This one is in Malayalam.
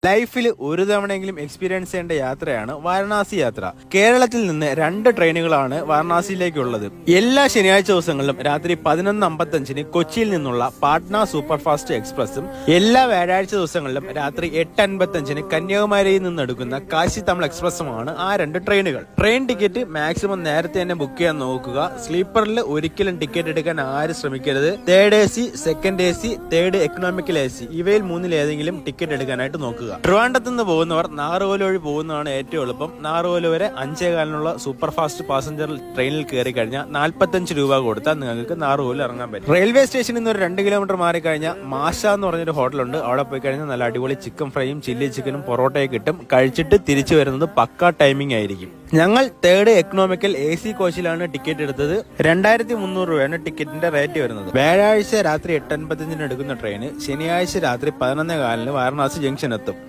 ലൈഫിൽ ഒരു തവണയെങ്കിലും എക്സ്പീരിയൻസ് ചെയ്യേണ്ട യാത്രയാണ് വാരണാസി യാത്ര. കേരളത്തിൽ നിന്ന് 2 ട്രെയിനുകളാണ് വാരണാസിയിലേക്കുള്ളത്. എല്ലാ ശനിയാഴ്ച ദിവസങ്ങളിലും രാത്രി 11:55 കൊച്ചിയിൽ നിന്നുള്ള പാട്ന സൂപ്പർഫാസ്റ്റ് എക്സ്പ്രസും എല്ലാ വ്യാഴാഴ്ച ദിവസങ്ങളിലും രാത്രി 8:55 കന്യാകുമാരിയിൽ നിന്ന് എടുക്കുന്ന കാശി തമിഴ് എക്സ്പ്രസുമാണ് ആ 2 ട്രെയിനുകൾ. ട്രെയിൻ ടിക്കറ്റ് മാക്സിമം നേരത്തെ തന്നെ ബുക്ക് ചെയ്യാൻ നോക്കുക. സ്ലീപ്പറിൽ ഒരിക്കലും ടിക്കറ്റ് എടുക്കാൻ ആരും ശ്രമിക്കരുത്. Third AC, second AC, third economical AC ഇവയിൽ മൂന്നിലേതെങ്കിലും ടിക്കറ്റ് എടുക്കാനായിട്ട് നോക്കുക. ട്രിവാൻഡ്രത്ത് നിന്ന് പോകുന്നവർ നാഗർകോവിൽ വഴി പോകുന്നതാണ് ഏറ്റവും എളുപ്പം. നാഗർകോവിൽ വരെ 5:15 സൂപ്പർ ഫാസ്റ്റ് പാസഞ്ചർ ട്രെയിനിൽ കയറി കഴിഞ്ഞാൽ 45 രൂപ കൊടുത്താൽ നിങ്ങൾക്ക് നാഗർകോവിൽ ഇറങ്ങാൻ പറ്റും. റെയിൽവേ സ്റ്റേഷനിൽ നിന്ന് ഒരു 2 കിലോമീറ്റർ മാറി കഴിഞ്ഞാൽ മാഷ എന്ന് പറഞ്ഞൊരു ഹോട്ടലുണ്ട്. അവിടെ പോയി കഴിഞ്ഞാൽ നല്ല അടിപൊളി ചിക്കൻ ഫ്രൈയും ചില്ലി ചിക്കനും പൊറോട്ടയും കിട്ടും. കഴിച്ചിട്ട് തിരിച്ചു വരുന്നത് പക്ക ടൈമിംഗ് ആയിരിക്കും. ഞങ്ങൾ തേർഡ് എക്കണോമിക്കൽ AC കോച്ചിലാണ് ടിക്കറ്റ് എടുത്തത്. 2300 രൂപയാണ് ടിക്കറ്റിന്റെ റേറ്റ് വരുന്നത്. വ്യാഴാഴ്ച രാത്രി 8:55 എടുക്കുന്ന ട്രെയിന് ശനിയാഴ്ച രാത്രി 11:15 വാരണാസി ജംഗ്ഷൻ എത്തും.